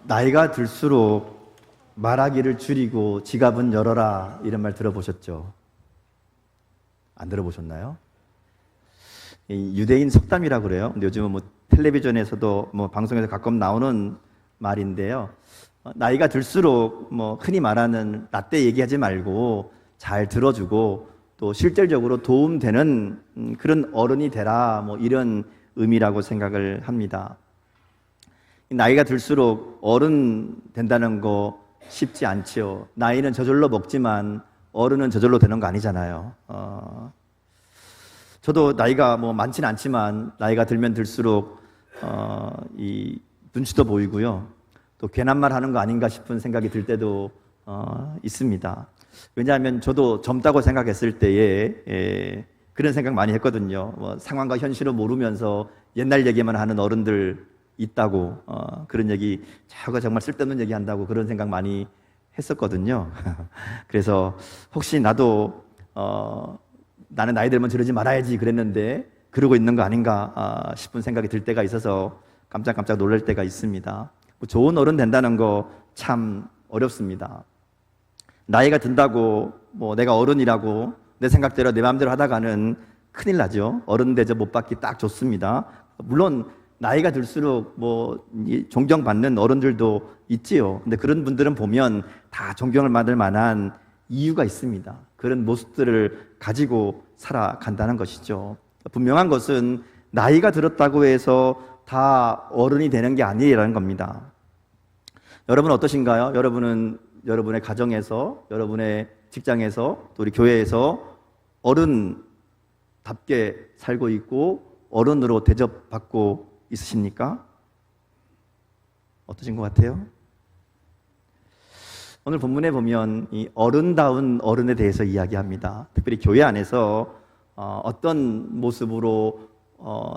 나이가 들수록 말하기를 줄이고 지갑은 열어라 이런 말 들어보셨죠? 안 들어보셨나요? 유대인 속담이라고 그래요. 근데 요즘은 뭐 텔레비전에서도 뭐 방송에서 가끔 나오는 말인데요. 나이가 들수록 뭐 흔히 말하는 라떼 얘기하지 말고 잘 들어주고 또 실질적으로 도움되는 그런 어른이 되라, 뭐 이런 의미라고 생각을 합니다. 나이가 들수록 어른 된다는 거 쉽지 않지요. 나이는 저절로 먹지만 어른은 저절로 되는 거 아니잖아요. 저도 나이가 뭐 많지는 않지만 나이가 들면 들수록 이 눈치도 보이고요. 또 괜한 말 하는 거 아닌가 싶은 생각이 들 때도 있습니다. 왜냐하면 저도 젊다고 생각했을 때에 그런 생각 많이 했거든요. 뭐 상황과 현실을 모르면서 옛날 얘기만 하는 어른들 있다고, 그런 얘기, 저거 정말 쓸데없는 얘기 한다고 그런 생각 많이 했었거든요. 그래서 혹시 나도 나는 나이 들면 저러지 말아야지 그랬는데 그러고 있는 거 아닌가 싶은 생각이 들 때가 있어서 깜짝깜짝 놀랄 때가 있습니다. 좋은 어른 된다는 거 참 어렵습니다. 나이가 든다고 뭐 내가 어른이라고 내 생각대로 내 마음대로 하다가는 큰일 나죠. 어른 대접 못 받기 딱 좋습니다. 물론 나이가 들수록 뭐 존경받는 어른들도 있지요. 근데 그런 분들은 보면 다 존경을 받을 만한 이유가 있습니다. 그런 모습들을 가지고 살아간다는 것이죠. 분명한 것은 나이가 들었다고 해서 다 어른이 되는 게 아니라는 겁니다. 여러분 어떠신가요? 여러분은 여러분의 가정에서, 여러분의 직장에서, 또 우리 교회에서 어른답게 살고 있고 어른으로 대접받고 있으십니까? 어떠신 것 같아요? 오늘 본문에 보면 이 어른다운 어른에 대해서 이야기합니다. 특별히 교회 안에서 어떤 모습으로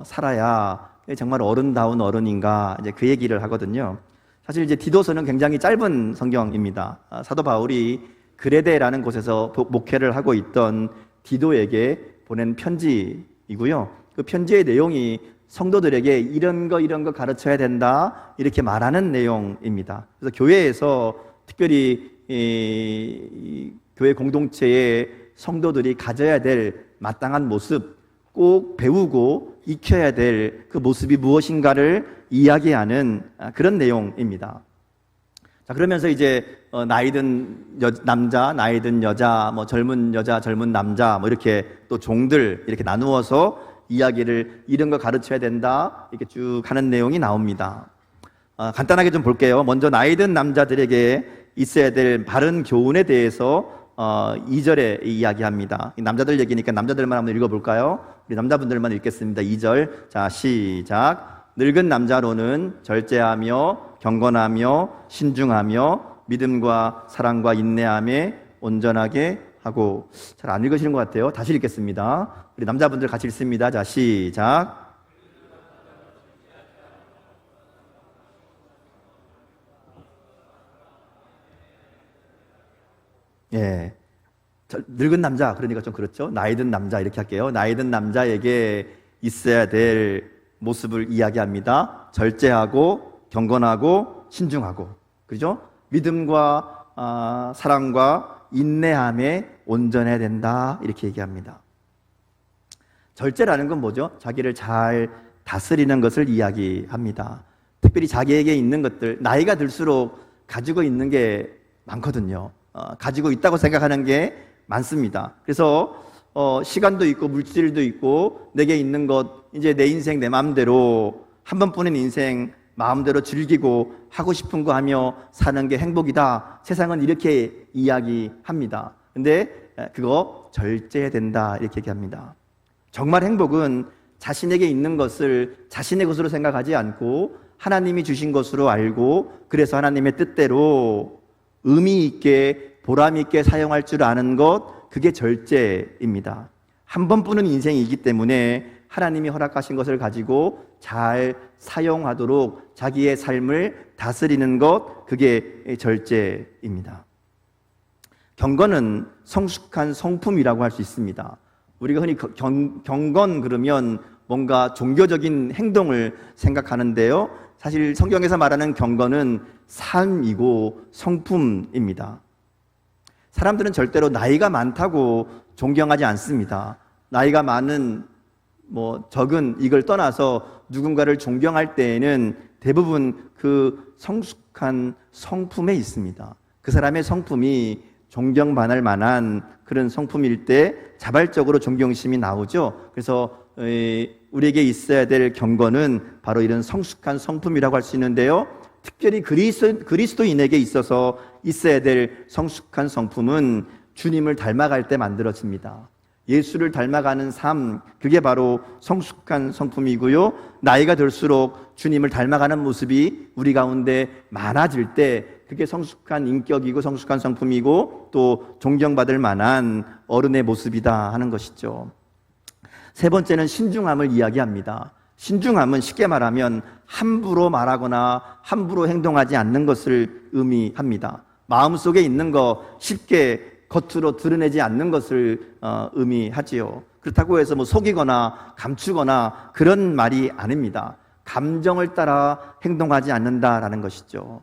살아야 정말 어른다운 어른인가, 이제 그 얘기를 하거든요. 사실 이제 디도서는 굉장히 짧은 성경입니다. 사도 바울이 그레데라는 곳에서 목회를 하고 있던 디도에게 보낸 편지이고요. 그 편지의 내용이 성도들에게 이런 거 가르쳐야 된다 이렇게 말하는 내용입니다. 그래서 교회에서 특별히 이 교회 공동체의 성도들이 가져야 될 마땅한 모습, 꼭 배우고 익혀야 될 그 모습이 무엇인가를 이야기하는 그런 내용입니다. 자, 그러면서 이제 나이든 남자, 나이든 여자, 뭐 젊은 여자, 젊은 남자, 뭐 이렇게 또 종들 이렇게 나누어서 이야기를 이런 거 가르쳐야 된다 이렇게 쭉 하는 내용이 나옵니다. 간단하게 좀 볼게요. 먼저 나이든 남자들에게 있어야 될 바른 교훈에 대해서 2절에 이야기합니다. 남자들 얘기니까 남자들만 한번 읽어볼까요? 우리 남자분들만 읽겠습니다. 2절. 자, 시작. 늙은 남자로는 절제하며 경건하며 신중하며 믿음과 사랑과 인내함에 온전하게 하고. 잘 안 읽으시는 것 같아요. 다시 읽겠습니다. 우리 남자분들 같이 읽습니다. 자, 시작. 예. 늙은 남자, 그러니까 좀 그렇죠. 나이든 남자 이렇게 할게요. 나이든 남자에게 있어야 될 모습을 이야기합니다. 절제하고 경건하고 신중하고, 그죠? 믿음과 사랑과 인내함에 온전해야 된다 이렇게 얘기합니다. 절제라는 건 뭐죠? 자기를 잘 다스리는 것을 이야기합니다. 특별히 자기에게 있는 것들, 나이가 들수록 가지고 있는 게 많거든요. 가지고 있다고 생각하는 게 많습니다. 그래서 시간도 있고 물질도 있고 내게 있는 것, 이제 내 인생 내 마음대로 한 번뿐인 인생 마음대로 즐기고 하고 싶은 거 하며 사는 게 행복이다. 세상은 이렇게 이야기합니다. 근데 그거 절제해야 된다 이렇게 얘기합니다. 정말 행복은 자신에게 있는 것을 자신의 것으로 생각하지 않고 하나님이 주신 것으로 알고, 그래서 하나님의 뜻대로 의미 있게 보람 있게 사용할 줄 아는 것, 그게 절제입니다. 한 번뿐인 인생이기 때문에 하나님이 허락하신 것을 가지고 잘 사용하도록 자기의 삶을 다스리는 것, 그게 절제입니다. 경건은 성숙한 성품이라고 할 수 있습니다. 우리가 흔히 경건 그러면 뭔가 종교적인 행동을 생각하는데요, 사실 성경에서 말하는 경건은 삶이고 성품입니다. 사람들은 절대로 나이가 많다고 존경하지 않습니다. 나이가 많은 적은 이걸 떠나서 누군가를 존경할 때에는 대부분 그 성숙한 성품에 있습니다. 그 사람의 성품이 존경받을 만한 그런 성품일 때 자발적으로 존경심이 나오죠. 그래서 우리에게 있어야 될 경건은 바로 이런 성숙한 성품이라고 할 수 있는데요, 특별히 그리스도인에게 있어서 있어야 될 성숙한 성품은 주님을 닮아갈 때 만들어집니다. 예수를 닮아가는 삶, 그게 바로 성숙한 성품이고요, 나이가 들수록 주님을 닮아가는 모습이 우리 가운데 많아질 때 그게 성숙한 인격이고 성숙한 성품이고 또 존경받을 만한 어른의 모습이다 하는 것이죠. 세 번째는 신중함을 이야기합니다. 신중함은 쉽게 말하면 함부로 말하거나 함부로 행동하지 않는 것을 의미합니다. 마음속에 있는 거 쉽게 겉으로 드러내지 않는 것을 의미하지요. 그렇다고 해서 속이거나 감추거나 그런 말이 아닙니다. 감정을 따라 행동하지 않는다라는 것이죠.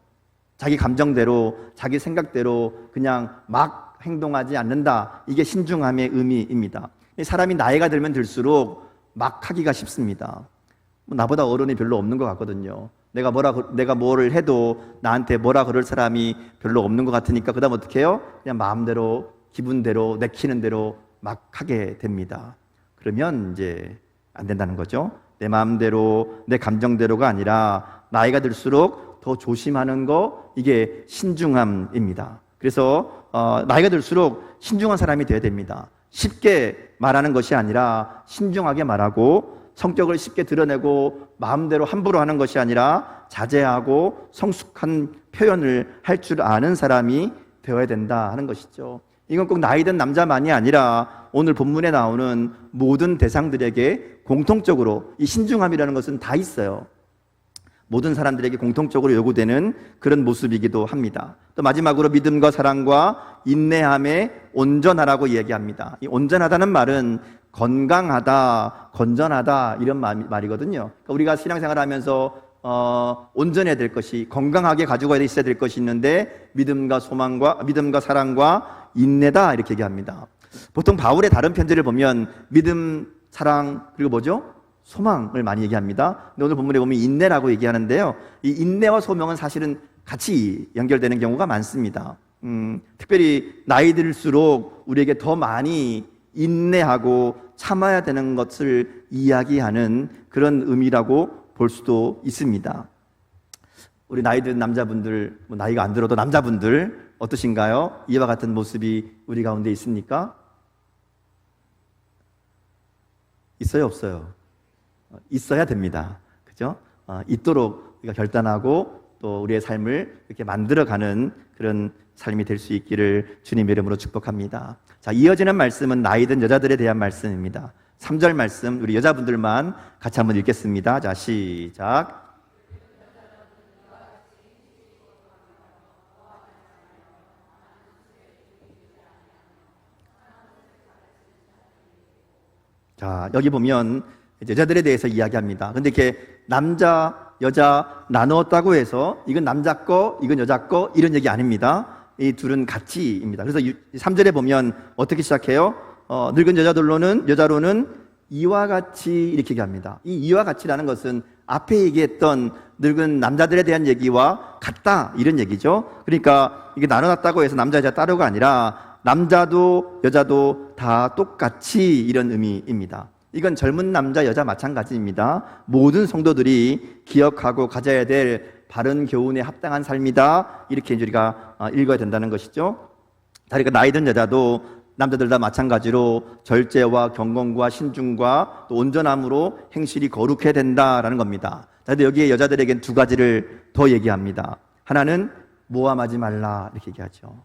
자기 감정대로, 자기 생각대로 그냥 막 행동하지 않는다. 이게 신중함의 의미입니다. 사람이 나이가 들면 들수록 막 하기가 쉽습니다. 나보다 어른이 별로 없는 것 같거든요. 내가 뭐를 해도 나한테 뭐라 그럴 사람이 별로 없는 것 같으니까 그다음 어떻게 해요? 그냥 마음대로, 기분대로, 내키는 대로 막 하게 됩니다. 그러면 이제 안 된다는 거죠. 내 마음대로, 내 감정대로가 아니라 나이가 들수록 더 조심하는 거, 이게 신중함입니다. 그래서 나이가 들수록 신중한 사람이 되어야 됩니다. 쉽게 말하는 것이 아니라 신중하게 말하고, 성격을 쉽게 드러내고 마음대로 함부로 하는 것이 아니라 자제하고 성숙한 표현을 할 줄 아는 사람이 되어야 된다 하는 것이죠. 이건 꼭 나이 든 남자만이 아니라 오늘 본문에 나오는 모든 대상들에게 공통적으로 이 신중함이라는 것은 다 있어요. 모든 사람들에게 공통적으로 요구되는 그런 모습이기도 합니다. 또 마지막으로 믿음과 사랑과 인내함에 온전하라고 이야기합니다. 이 온전하다는 말은 건강하다, 건전하다 이런 말이거든요. 그러니까 우리가 신앙생활을 하면서 온전해야 될 것이, 건강하게 가지고 있어야 될 것이 있는데 믿음과 사랑과 인내다 이렇게 얘기합니다. 보통 바울의 다른 편지를 보면 믿음, 사랑, 그리고 뭐죠? 소망을 많이 얘기합니다. 근데 오늘 본문에 보면 인내라고 얘기하는데요, 이 인내와 소망은 사실은 같이 연결되는 경우가 많습니다. 특별히 나이 들수록 우리에게 더 많이 인내하고 참아야 되는 것을 이야기하는 그런 의미라고 볼 수도 있습니다. 우리 나이 든 남자분들, 나이가 안 들어도 남자분들 어떠신가요? 이와 같은 모습이 우리 가운데 있습니까? 있어요, 없어요? 있어야 됩니다. 그죠? 있도록 우리가 결단하고 또 우리의 삶을 이렇게 만들어가는 그런 삶이 될 수 있기를 주님의 이름으로 축복합니다. 자, 이어지는 말씀은 나이 든 여자들에 대한 말씀입니다. 3절 말씀 우리 여자분들만 같이 한번 읽겠습니다. 자, 시작. 자, 여기 보면 여자들에 대해서 이야기합니다. 근데 이렇게 남자, 여자 나누었다고 해서 이건 남자 거, 이건 여자 거 이런 얘기 아닙니다. 이 둘은 같이입니다. 그래서 3절에 보면 어떻게 시작해요? 늙은 여자로는 이와 같이 이렇게 얘기합니다. 이 이와 같이라는 것은 앞에 얘기했던 늙은 남자들에 대한 얘기와 같다 이런 얘기죠. 그러니까 이게 나눠놨다고 해서 남자, 여자 따로가 아니라 남자도 여자도 다 똑같이 이런 의미입니다. 이건 젊은 남자, 여자 마찬가지입니다. 모든 성도들이 기억하고 가져야 될 바른 교훈에 합당한 삶이다. 이렇게 우리가 읽어야 된다는 것이죠. 그러니까 나이 든 여자도 남자들 다 마찬가지로 절제와 경건과 신중과 또 온전함으로 행실이 거룩해야 된다라는 겁니다. 그런데 여기에 여자들에겐 두 가지를 더 얘기합니다. 하나는 모함하지 말라 이렇게 얘기하죠.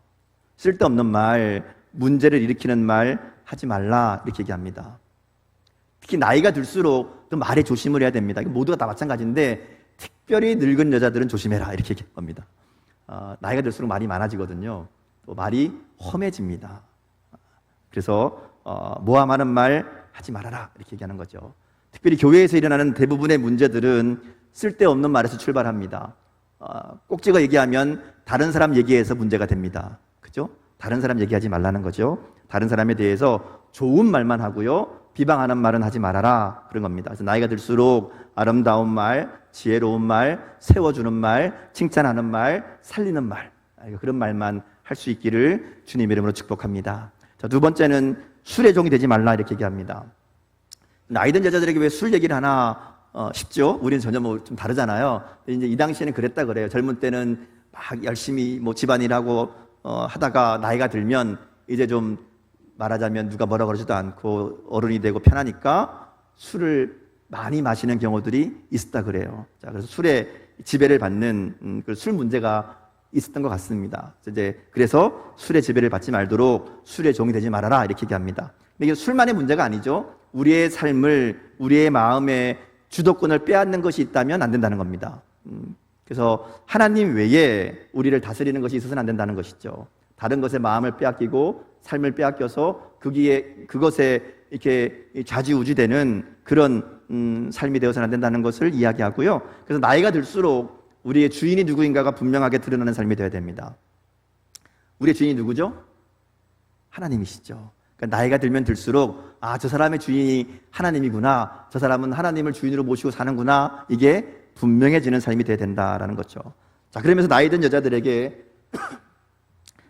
쓸데없는 말, 문제를 일으키는 말 하지 말라 이렇게 얘기합니다. 특히 나이가 들수록 좀 말에 조심을 해야 됩니다. 모두가 다 마찬가지인데 특별히 늙은 여자들은 조심해라 이렇게 얘기할 겁니다. 나이가 들수록 말이 많아지거든요. 또 말이 험해집니다. 그래서 모함하는 말 하지 말아라 이렇게 얘기하는 거죠. 특별히 교회에서 일어나는 대부분의 문제들은 쓸데없는 말에서 출발합니다. 꼭 찍어 얘기하면 다른 사람 얘기해서 문제가 됩니다. 그죠? 다른 사람 얘기하지 말라는 거죠. 다른 사람에 대해서 좋은 말만 하고요, 비방하는 말은 하지 말아라, 그런 겁니다. 그래서 나이가 들수록 아름다운 말, 지혜로운 말, 세워주는 말, 칭찬하는 말, 살리는 말, 그런 말만 할 수 있기를 주님 이름으로 축복합니다. 자, 두 번째는 술의 종이 되지 말라, 이렇게 얘기합니다. 나이 든 여자들에게 왜 술 얘기를 하나 싶죠? 우리는 전혀 좀 다르잖아요. 이제 이 당시에는 그랬다 그래요. 젊은 때는 막 열심히 집안일하고 하다가 나이가 들면 이제 좀 말하자면 누가 뭐라 그러지도 않고 어른이 되고 편하니까 술을 많이 마시는 경우들이 있었다 그래요. 자, 그래서 술에 지배를 받는 술 문제가 있었던 것 같습니다. 그래서 술의 지배를 받지 말도록 술의 종이 되지 말아라, 이렇게 얘기합니다. 근데 이게 술만의 문제가 아니죠. 우리의 삶을, 우리의 마음의 주도권을 빼앗는 것이 있다면 안 된다는 겁니다. 그래서 하나님 외에 우리를 다스리는 것이 있어서는 안 된다는 것이죠. 다른 것에 마음을 빼앗기고 삶을 빼앗겨서 그것에 이렇게 좌지우지되는 그런 삶이 되어서는 안 된다는 것을 이야기하고요. 그래서 나이가 들수록 우리의 주인이 누구인가가 분명하게 드러나는 삶이 되어야 됩니다. 우리의 주인이 누구죠? 하나님이시죠. 그러니까 나이가 들면 들수록 저 사람의 주인이 하나님이구나, 저 사람은 하나님을 주인으로 모시고 사는구나, 이게 분명해지는 삶이 되어야 된다라는 거죠. 자, 그러면서 나이 든 여자들에게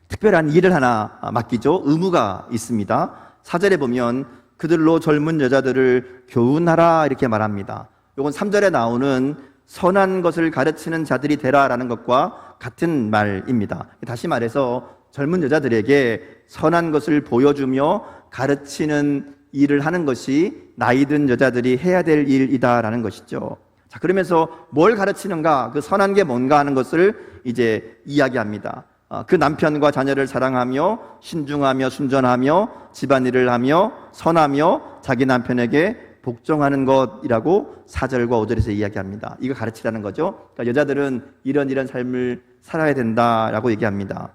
특별한 일을 하나 맡기죠. 의무가 있습니다. 4절에 보면 그들로 젊은 여자들을 교훈하라, 이렇게 말합니다. 이건 3절에 나오는 선한 것을 가르치는 자들이 되라라는 것과 같은 말입니다. 다시 말해서 젊은 여자들에게 선한 것을 보여주며 가르치는 일을 하는 것이 나이 든 여자들이 해야 될 일이다라는 것이죠. 자, 그러면서 뭘 가르치는가, 그 선한 게 뭔가 하는 것을 이제 이야기합니다. 그 남편과 자녀를 사랑하며 신중하며 순전하며 집안일을 하며 선하며 자기 남편에게 복종하는 것이라고 4절과 5절에서 이야기합니다. 이거 가르치라는 거죠. 그러니까 여자들은 이런 삶을 살아야 된다라고 얘기합니다.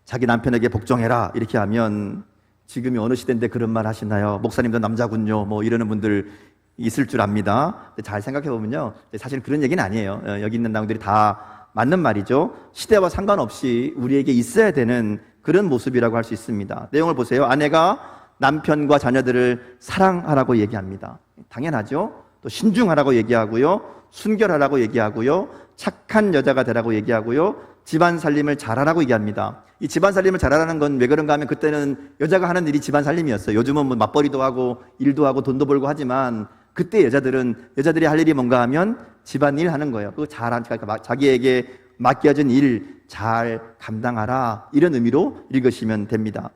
자기 남편에게 복종해라, 이렇게 하면 지금이 어느 시대인데 그런 말 하시나요? 목사님도 남자군요, 이러는 분들 있을 줄 압니다. 잘 생각해 보면요, 사실 그런 얘기는 아니에요. 여기 있는 나무들이 다 맞는 말이죠. 시대와 상관없이 우리에게 있어야 되는 그런 모습이라고 할 수 있습니다. 내용을 보세요. 아내가 남편과 자녀들을 사랑하라고 얘기합니다. 당연하죠. 또 신중하라고 얘기하고요, 순결하라고 얘기하고요, 착한 여자가 되라고 얘기하고요, 집안 살림을 잘하라고 얘기합니다. 이 집안 살림을 잘하라는 건 왜 그런가 하면 그때는 여자가 하는 일이 집안 살림이었어요. 요즘은 맞벌이도 하고 일도 하고 돈도 벌고 하지만 그때 여자들이 할 일이 뭔가 하면 집안일 하는 거예요. 그거 그러니까 자기에게 맡겨진 일 잘 감당하라, 이런 의미로 읽으시면 됩니다.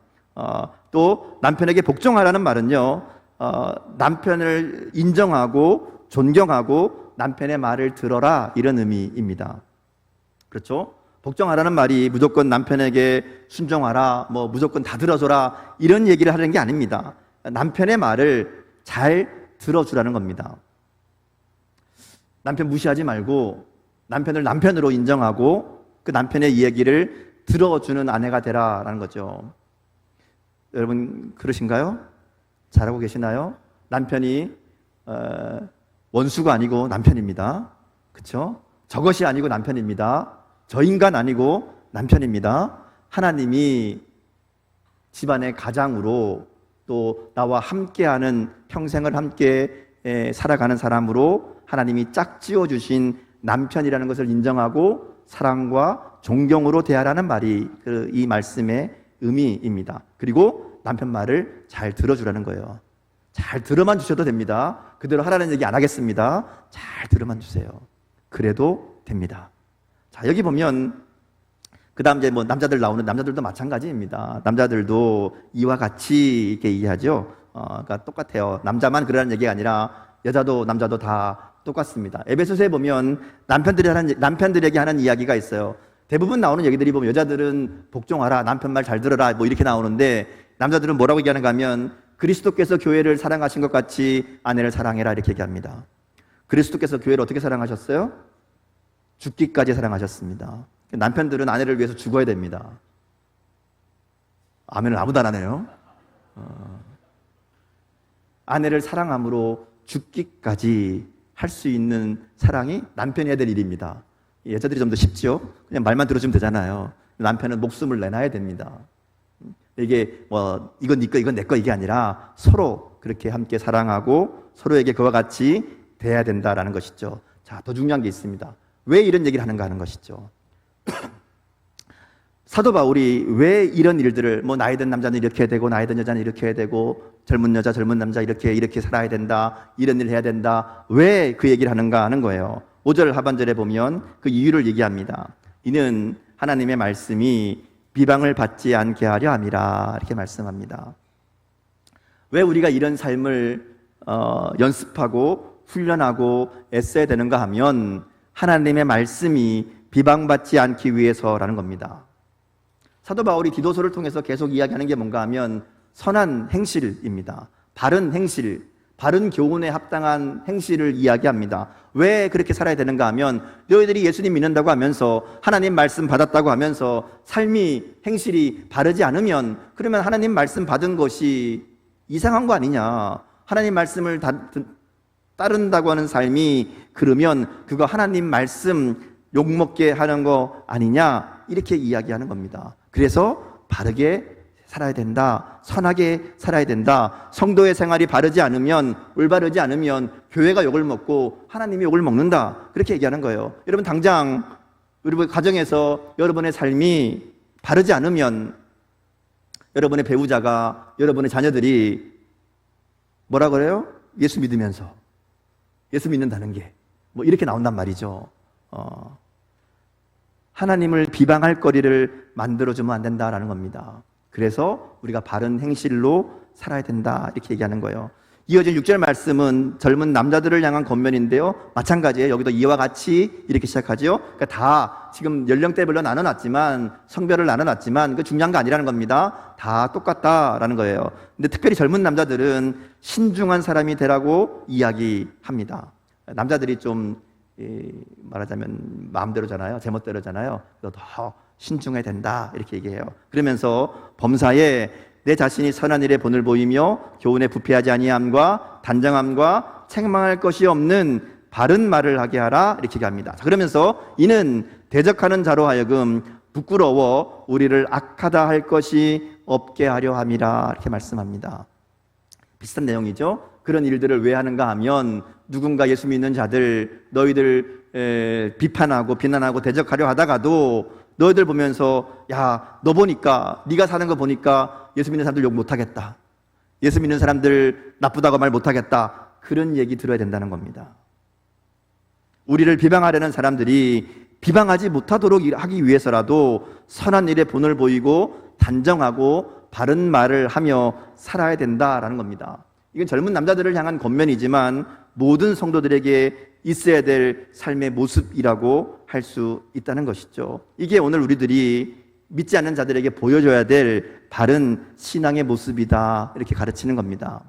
또 남편에게 복종하라는 말은요, 남편을 인정하고 존경하고 남편의 말을 들어라, 이런 의미입니다. 그렇죠? 복종하라는 말이 무조건 남편에게 순종하라, 무조건 다 들어줘라, 이런 얘기를 하는 게 아닙니다. 남편의 말을 잘 들어주라는 겁니다. 남편 무시하지 말고 남편을 남편으로 인정하고 그 남편의 이야기를 들어주는 아내가 되라라는 거죠. 여러분 그러신가요? 잘하고 계시나요? 남편이 원수가 아니고 남편입니다. 그렇죠? 저것이 아니고 남편입니다. 저 인간 아니고 남편입니다. 하나님이 집안의 가장으로 또 나와 함께하는, 평생을 함께 살아가는 사람으로 하나님이 짝지어 주신 남편이라는 것을 인정하고 사랑과 존경으로 대하라는 말이 이 말씀의 의미입니다. 그리고 남편 말을 잘 들어주라는 거예요. 잘 들어만 주셔도 됩니다. 그대로 하라는 얘기 안 하겠습니다. 잘 들어만 주세요. 그래도 됩니다. 자, 여기 보면 그 다음 이제 남자들 나오는 남자들도 마찬가지입니다. 남자들도 이와 같이 이렇게 얘기하죠. 그러니까 똑같아요. 남자만 그러라는 얘기가 아니라 여자도 남자도 다 똑같습니다. 에베소서에 보면 남편들에게 하는 이야기가 있어요. 대부분 나오는 얘기들이 보면 여자들은 복종하라, 남편 말 잘 들어라, 이렇게 나오는데 남자들은 뭐라고 얘기하는가 하면 그리스도께서 교회를 사랑하신 것 같이 아내를 사랑해라, 이렇게 얘기합니다. 그리스도께서 교회를 어떻게 사랑하셨어요? 죽기까지 사랑하셨습니다. 남편들은 아내를 위해서 죽어야 됩니다. 아멘을 아무도 안 하네요. 아내를 사랑함으로 죽기까지 할 수 있는 사랑이 남편이 해야 될 일입니다. 여자들이 좀 더 쉽죠? 그냥 말만 들어주면 되잖아요. 남편은 목숨을 내놔야 됩니다. 이게 뭐 이건 네 거, 이건 내 거 이게 아니라 서로 그렇게 함께 사랑하고 서로에게 그와 같이 돼야 된다라는 것이죠. 자, 더 중요한 게 있습니다. 왜 이런 얘기를 하는가 하는 것이죠. 사도 바울이 왜 이런 일들을 뭐 나이 든 남자는 이렇게 해야 되고 나이 든 여자는 이렇게 해야 되고 젊은 여자 젊은 남자 이렇게 살아야 된다, 이런 일 해야 된다, 왜 그 얘기를 하는가 하는 거예요. 5절 하반절에 보면 그 이유를 얘기합니다. 이는 하나님의 말씀이 비방을 받지 않게 하려 함이라, 이렇게 말씀합니다. 왜 우리가 이런 삶을 연습하고 훈련하고 애써야 되는가 하면 하나님의 말씀이 비방받지 않기 위해서라는 겁니다. 사도 바울이 디도서를 통해서 계속 이야기하는 게 뭔가 하면 선한 행실입니다. 바른 행실, 바른 교훈에 합당한 행실을 이야기합니다. 왜 그렇게 살아야 되는가 하면 너희들이 예수님 믿는다고 하면서 하나님 말씀 받았다고 하면서 삶이 행실이 바르지 않으면 그러면 하나님 말씀 받은 것이 이상한 거 아니냐, 하나님 말씀을 따른다고 하는 삶이 그러면 그거 하나님 말씀 욕먹게 하는 거 아니냐, 이렇게 이야기하는 겁니다. 그래서 바르게 살아야 된다, 선하게 살아야 된다. 성도의 생활이 바르지 않으면, 올바르지 않으면 교회가 욕을 먹고 하나님이 욕을 먹는다, 그렇게 얘기하는 거예요. 여러분 당장 여러분 가정에서 여러분의 삶이 바르지 않으면 여러분의 배우자가, 여러분의 자녀들이 뭐라 그래요? 예수 믿으면서, 예수 믿는다는 게 뭐 이렇게 나온단 말이죠. 하나님을 비방할 거리를 만들어주면 안 된다라는 겁니다. 그래서 우리가 바른 행실로 살아야 된다, 이렇게 얘기하는 거예요. 이어진 6절 말씀은 젊은 남자들을 향한 권면인데요, 마찬가지예요. 여기도 이와 같이 이렇게 시작하죠. 그러니까 다 지금 연령대별로 나눠놨지만, 성별을 나눠놨지만 그 중요한 거 아니라는 겁니다. 다 똑같다라는 거예요. 근데 특별히 젊은 남자들은 신중한 사람이 되라고 이야기합니다. 남자들이 좀 말하자면 마음대로잖아요, 제멋대로잖아요. 더 신중해야 된다, 이렇게 얘기해요. 그러면서 범사에 내 자신이 선한 일에 본을 보이며 교훈에 부패하지 아니함과 단정함과 책망할 것이 없는 바른 말을 하게 하라, 이렇게 얘기합니다. 그러면서 이는 대적하는 자로 하여금 부끄러워 우리를 악하다 할 것이 없게 하려 함이라, 이렇게 말씀합니다. 비슷한 내용이죠. 그런 일들을 왜 하는가 하면 누군가 예수 믿는 자들, 너희들 비판하고 비난하고 대적하려 하다가도 너희들 보면서 야, 너 보니까, 네가 사는 거 보니까 예수 믿는 사람들 욕 못하겠다, 예수 믿는 사람들 나쁘다고 말 못하겠다, 그런 얘기 들어야 된다는 겁니다. 우리를 비방하려는 사람들이 비방하지 못하도록 하기 위해서라도 선한 일에 본을 보이고 단정하고 바른 말을 하며 살아야 된다라는 겁니다. 이건 젊은 남자들을 향한 권면이지만 모든 성도들에게 있어야 될 삶의 모습이라고 할 수 있다는 것이죠. 이게 오늘 우리들이 믿지 않는 자들에게 보여줘야 될 바른 신앙의 모습이다, 이렇게 가르치는 겁니다.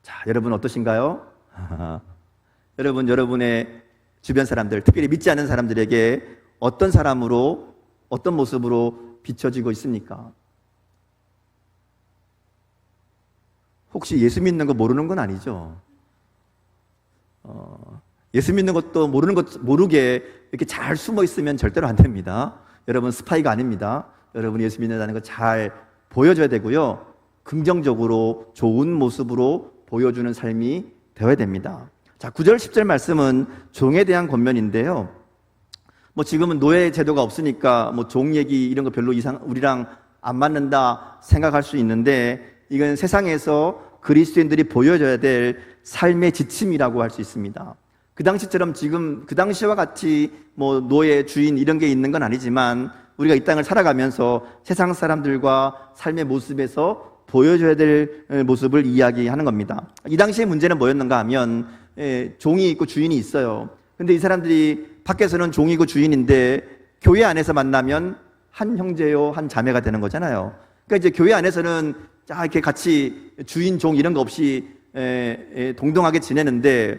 자, 여러분 어떠신가요? 여러분, 여러분의 주변 사람들, 특별히 믿지 않는 사람들에게 어떤 사람으로, 어떤 모습으로 비춰지고 있습니까? 혹시 예수 믿는 거 모르는 건 아니죠? 예수 믿는 것도 모르는 것 모르게 이렇게 잘 숨어 있으면 절대로 안 됩니다. 여러분 스파이가 아닙니다. 여러분이 예수 믿는다는 거 잘 보여줘야 되고요, 긍정적으로 좋은 모습으로 보여주는 삶이 되어야 됩니다. 자, 9절 10절 말씀은 종에 대한 권면인데요, 뭐 지금은 노예 제도가 없으니까 뭐 종 얘기 이런 거 별로 우리랑 안 맞는다 생각할 수 있는데, 이건 세상에서 그리스도인들이 보여줘야 될 삶의 지침이라고 할 수 있습니다. 그 당시처럼 지금 그 당시와 같이 뭐 노예, 주인 이런 게 있는 건 아니지만 우리가 이 땅을 살아가면서 세상 사람들과 삶의 모습에서 보여줘야 될 모습을 이야기하는 겁니다. 이 당시의 문제는 뭐였는가 하면 종이 있고 주인이 있어요. 근데 이 사람들이 밖에서는 종이고 주인인데 교회 안에서 만나면 한 형제요 한 자매가 되는 거잖아요. 그러니까 이제 교회 안에서는 이렇게 같이 주인, 종 이런 거 없이 동등하게 지내는데,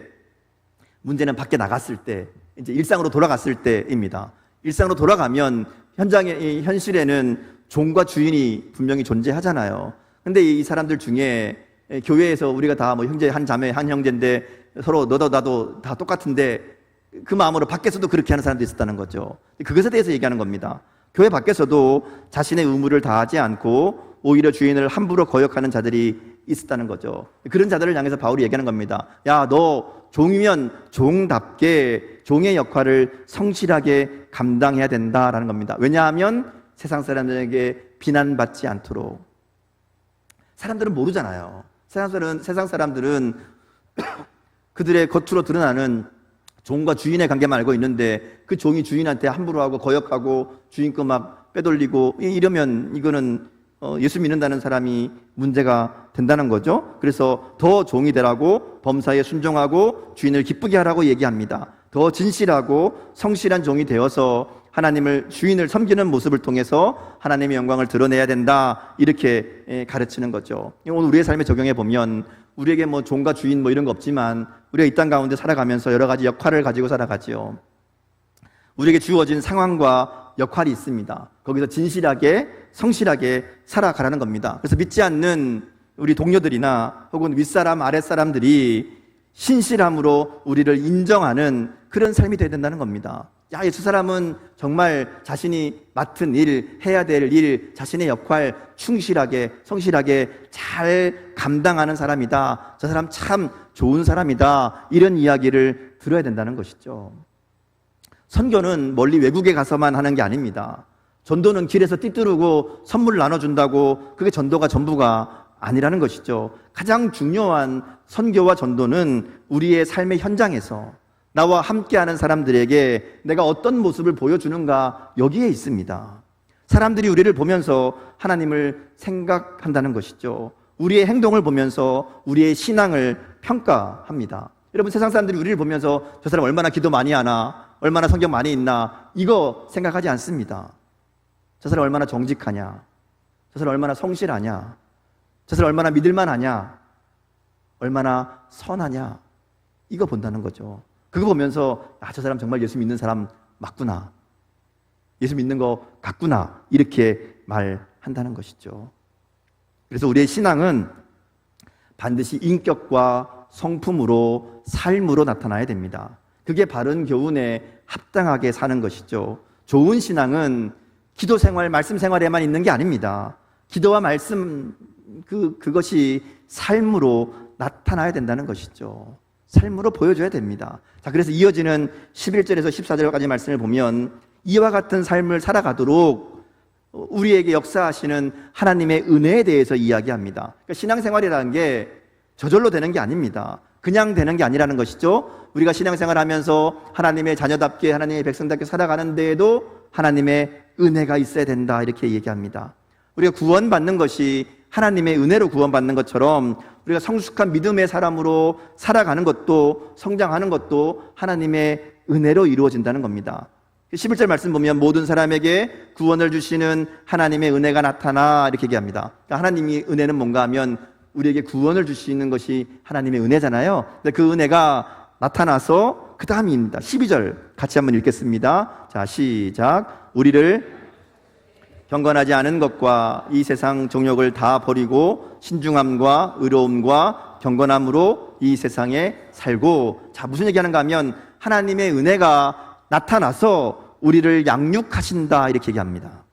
문제는 밖에 나갔을 때, 이제 일상으로 돌아갔을 때입니다. 일상으로 돌아가면 현실에는 종과 주인이 분명히 존재하잖아요. 근데 이 사람들 중에 교회에서 우리가 다 뭐 형제 한 자매 한 형제인데 서로 너도 나도 다 똑같은데 그 마음으로 밖에서도 그렇게 하는 사람도 있었다는 거죠. 그것에 대해서 얘기하는 겁니다. 교회 밖에서도 자신의 의무를 다하지 않고 오히려 주인을 함부로 거역하는 자들이 있었다는 거죠. 그런 자들을 향해서 바울이 얘기하는 겁니다. 야, 너 종이면 종답게 종의 역할을 성실하게 감당해야 된다라는 겁니다. 왜냐하면 세상 사람들에게 비난받지 않도록. 사람들은 모르잖아요. 세상 사람들은 그들의 겉으로 드러나는 종과 주인의 관계만 알고 있는데 그 종이 주인한테 함부로 하고 거역하고 주인 거 막 빼돌리고 이러면 이거는 예수 믿는다는 사람이 문제가 된다는 거죠. 그래서 더 종이 되라고 범사에 순종하고 주인을 기쁘게 하라고 얘기합니다. 더 진실하고 성실한 종이 되어서 하나님을 주인을 섬기는 모습을 통해서 하나님의 영광을 드러내야 된다, 이렇게 가르치는 거죠. 오늘 우리의 삶에 적용해 보면 우리에게 뭐 종과 주인 뭐 이런 거 없지만 우리가 이 땅 가운데 살아가면서 여러 가지 역할을 가지고 살아가지요. 우리에게 주어진 상황과 역할이 있습니다. 거기서 진실하게 성실하게 살아가라는 겁니다. 그래서 믿지 않는 우리 동료들이나 혹은 윗사람 아랫사람들이 신실함으로 우리를 인정하는 그런 삶이 되어야 된다는 겁니다. 야, 저 사람은 정말 자신이 맡은 일, 해야 될 일, 자신의 역할 충실하게 성실하게 잘 감당하는 사람이다. 저 사람 참 좋은 사람이다. 이런 이야기를 들어야 된다는 것이죠. 선교는 멀리 외국에 가서만 하는 게 아닙니다. 전도는 길에서 띠뚜르고 선물 나눠준다고 그게 전도가 전부가 아니라는 것이죠. 가장 중요한 선교와 전도는 우리의 삶의 현장에서 나와 함께하는 사람들에게 내가 어떤 모습을 보여주는가, 여기에 있습니다. 사람들이 우리를 보면서 하나님을 생각한다는 것이죠. 우리의 행동을 보면서 우리의 신앙을 평가합니다. 여러분, 세상 사람들이 우리를 보면서 저 사람 얼마나 기도 많이 하나, 얼마나 성경 많이 읽나, 이거 생각하지 않습니다. 저 사람 얼마나 정직하냐, 저 사람 얼마나 성실하냐, 저 사람 얼마나 믿을만하냐, 얼마나 선하냐, 이거 본다는 거죠. 그거 보면서 저 사람 정말 예수 믿는 사람 맞구나, 예수 믿는 거 같구나, 이렇게 말한다는 것이죠. 그래서 우리의 신앙은 반드시 인격과 성품으로, 삶으로 나타나야 됩니다. 그게 바른 교훈에 합당하게 사는 것이죠. 좋은 신앙은 기도 생활, 말씀 생활에만 있는 게 아닙니다. 기도와 말씀, 그것이 삶으로 나타나야 된다는 것이죠. 삶으로 보여줘야 됩니다. 자, 그래서 이어지는 11절에서 14절까지 말씀을 보면 이와 같은 삶을 살아가도록 우리에게 역사하시는 하나님의 은혜에 대해서 이야기합니다. 그러니까 신앙생활이라는 게 저절로 되는 게 아닙니다. 그냥 되는 게 아니라는 것이죠. 우리가 신앙생활하면서 하나님의 자녀답게, 하나님의 백성답게 살아가는 데에도 하나님의 은혜가 있어야 된다, 이렇게 얘기합니다. 우리가 구원받는 것이 하나님의 은혜로 구원받는 것처럼 우리가 성숙한 믿음의 사람으로 살아가는 것도, 성장하는 것도 하나님의 은혜로 이루어진다는 겁니다. 11절 말씀 보면 모든 사람에게 구원을 주시는 하나님의 은혜가 나타나, 이렇게 얘기합니다. 그러니까 하나님의 은혜는 뭔가 하면 우리에게 구원을 주시는 것이 하나님의 은혜잖아요. 근데 그 은혜가 나타나서 그 다음입니다. 12절 같이 한번 읽겠습니다. 자, 시작. 우리를 경건하지 않은 것과 이 세상 정욕을 다 버리고 신중함과 의로움과 경건함으로 이 세상에 살고. 자, 무슨 얘기하는가 하면 하나님의 은혜가 나타나서 우리를 양육하신다, 이렇게 얘기합니다.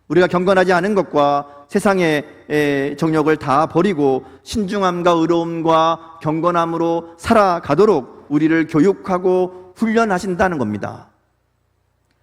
우리가 경건하지 않은 것과 세상의 정욕을 다 버리고 신중함과 의로움과 경건함으로 살아가도록 우리를 교육하고 훈련하신다는 겁니다.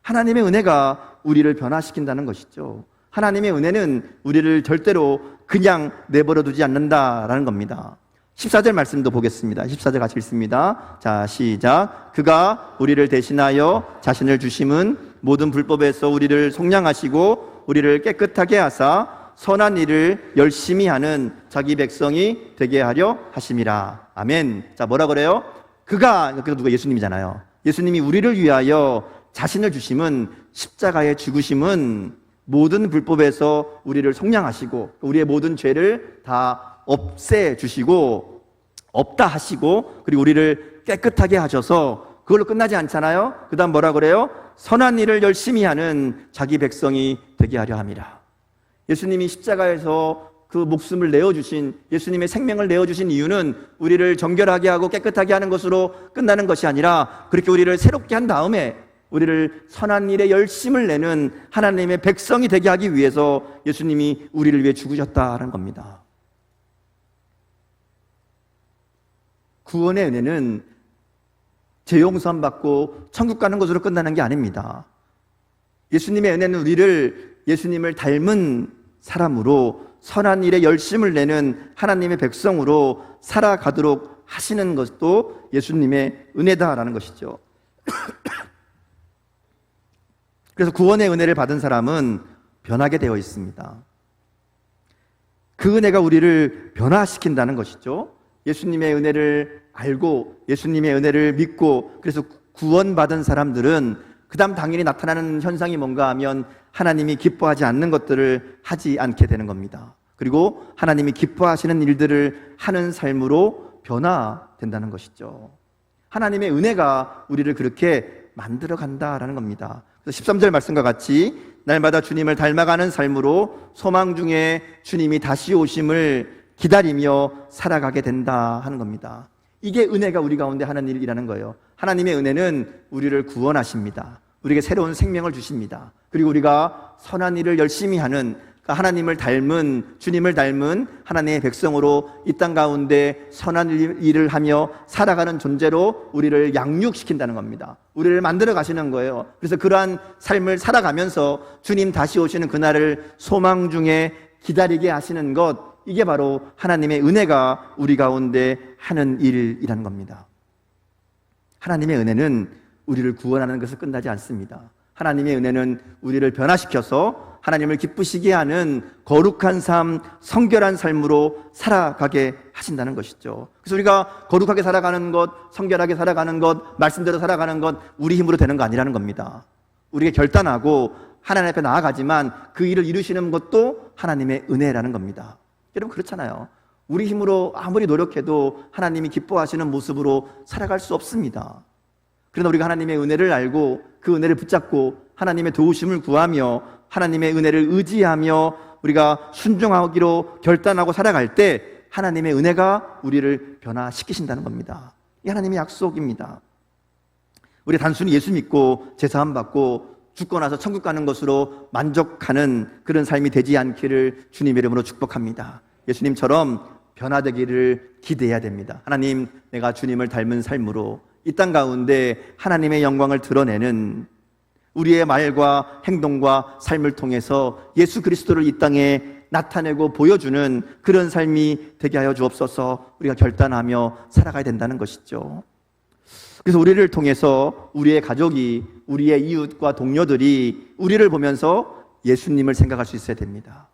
하나님의 은혜가 우리를 변화시킨다는 것이죠. 하나님의 은혜는 우리를 절대로 그냥 내버려 두지 않는다라는 겁니다. 14절 말씀도 보겠습니다. 14절 같이 읽습니다. 자, 시작. 그가 우리를 대신하여 자신을 주심은 모든 불법에서 우리를 속량하시고 우리를 깨끗하게 하사 선한 일을 열심히 하는 자기 백성이 되게 하려 하심이라. 아멘. 자, 뭐라 그래요? 그가 누가? 예수님이잖아요. 예수님이 우리를 위하여 자신을 주심은, 십자가의 죽으심은 모든 불법에서 우리를 속량하시고 우리의 모든 죄를 다 없애주시고 없다 하시고, 그리고 우리를 깨끗하게 하셔서 그걸로 끝나지 않잖아요. 그 다음 뭐라 그래요? 선한 일을 열심히 하는 자기 백성이 되게 하려 함이라. 예수님이 십자가에서 그 목숨을 내어주신, 예수님의 생명을 내어주신 이유는 우리를 정결하게 하고 깨끗하게 하는 것으로 끝나는 것이 아니라 그렇게 우리를 새롭게 한 다음에 우리를 선한 일에 열심을 내는 하나님의 백성이 되게 하기 위해서 예수님이 우리를 위해 죽으셨다는 겁니다. 구원의 은혜는 죄 용서함 받고 천국 가는 것으로 끝나는 게 아닙니다. 예수님의 은혜는 우리를 예수님을 닮은 사람으로 선한 일에 열심을 내는 하나님의 백성으로 살아가도록 하시는 것도 예수님의 은혜다라는 것이죠. 그래서 구원의 은혜를 받은 사람은 변하게 되어 있습니다. 그 은혜가 우리를 변화시킨다는 것이죠. 예수님의 은혜를 알고 예수님의 은혜를 믿고 그래서 구원받은 사람들은 그 다음 당연히 나타나는 현상이 뭔가 하면 하나님이 기뻐하지 않는 것들을 하지 않게 되는 겁니다. 그리고 하나님이 기뻐하시는 일들을 하는 삶으로 변화된다는 것이죠. 하나님의 은혜가 우리를 그렇게 만들어 간다라는 겁니다. 그래서 13절 말씀과 같이 날마다 주님을 닮아가는 삶으로 소망 중에 주님이 다시 오심을 기다리며 살아가게 된다 하는 겁니다. 이게 은혜가 우리 가운데 하는 일이라는 거예요. 하나님의 은혜는 우리를 구원하십니다. 우리에게 새로운 생명을 주십니다. 그리고 우리가 선한 일을 열심히 하는 하나님을 닮은, 주님을 닮은 하나님의 백성으로 이 땅 가운데 선한 일을 하며 살아가는 존재로 우리를 양육시킨다는 겁니다. 우리를 만들어 가시는 거예요. 그래서 그러한 삶을 살아가면서 주님 다시 오시는 그날을 소망 중에 기다리게 하시는 것, 이게 바로 하나님의 은혜가 우리 가운데 하는 일이라는 겁니다. 하나님의 은혜는 우리를 구원하는 것을 끝나지 않습니다. 하나님의 은혜는 우리를 변화시켜서 하나님을 기쁘시게 하는 거룩한 삶, 성결한 삶으로 살아가게 하신다는 것이죠. 그래서 우리가 거룩하게 살아가는 것, 성결하게 살아가는 것, 말씀대로 살아가는 것 우리 힘으로 되는 거 아니라는 겁니다. 우리가 결단하고 하나님 앞에 나아가지만 그 일을 이루시는 것도 하나님의 은혜라는 겁니다. 여러분 그렇잖아요. 우리 힘으로 아무리 노력해도 하나님이 기뻐하시는 모습으로 살아갈 수 없습니다. 그러나 우리가 하나님의 은혜를 알고 그 은혜를 붙잡고 하나님의 도우심을 구하며 하나님의 은혜를 의지하며 우리가 순종하기로 결단하고 살아갈 때 하나님의 은혜가 우리를 변화시키신다는 겁니다. 이 하나님의 약속입니다. 우리 단순히 예수 믿고 제사함 받고 죽고 나서 천국 가는 것으로 만족하는 그런 삶이 되지 않기를 주님의 이름으로 축복합니다. 예수님처럼 변화되기를 기대해야 됩니다. 하나님, 내가 주님을 닮은 삶으로 이 땅 가운데 하나님의 영광을 드러내는 우리의 말과 행동과 삶을 통해서 예수 그리스도를 이 땅에 나타내고 보여주는 그런 삶이 되게 하여 주옵소서. 우리가 결단하며 살아가야 된다는 것이죠. 그래서 우리를 통해서 우리의 가족이, 우리의 이웃과 동료들이 우리를 보면서 예수님을 생각할 수 있어야 됩니다.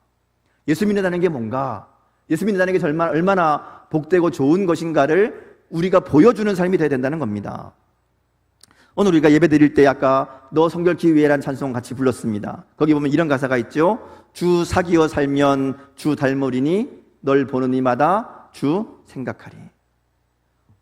예수 믿는다는 게 뭔가, 예수 믿는다는 게 얼마나 복되고 좋은 것인가를 우리가 보여주는 삶이 되어야 된다는 겁니다. 오늘 우리가 예배 드릴 때 아까 너 성결케 위해라는 찬송 같이 불렀습니다. 거기 보면 이런 가사가 있죠. 주 사귀어 살면 주 닮으리니 널 보는 이마다 주 생각하리.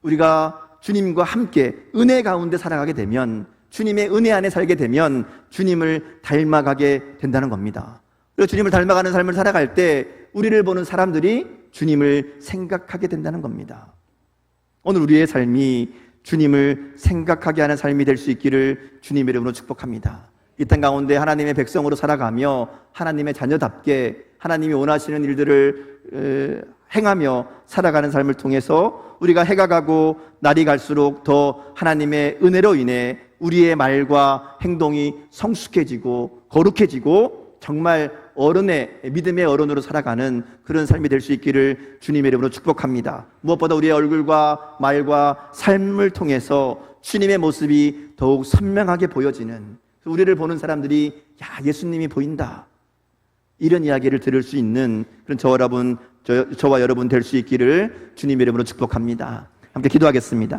우리가 주님과 함께 은혜 가운데 살아가게 되면, 주님의 은혜 안에 살게 되면 주님을 닮아가게 된다는 겁니다. 그리고 주님을 닮아가는 삶을 살아갈 때 우리를 보는 사람들이 주님을 생각하게 된다는 겁니다. 오늘 우리의 삶이 주님을 생각하게 하는 삶이 될 수 있기를 주님의 이름으로 축복합니다. 이 땅 가운데 하나님의 백성으로 살아가며 하나님의 자녀답게 하나님이 원하시는 일들을 행하며 살아가는 삶을 통해서 우리가 해가 가고 날이 갈수록 더 하나님의 은혜로 인해 우리의 말과 행동이 성숙해지고 거룩해지고 정말 어른의, 믿음의 어른으로 살아가는 그런 삶이 될 수 있기를 주님의 이름으로 축복합니다. 무엇보다 우리의 얼굴과 말과 삶을 통해서 주님의 모습이 더욱 선명하게 보여지는, 우리를 보는 사람들이 야, 예수님이 보인다, 이런 이야기를 들을 수 있는 그런 저와 여러분 될 수 있기를 주님의 이름으로 축복합니다. 함께 기도하겠습니다.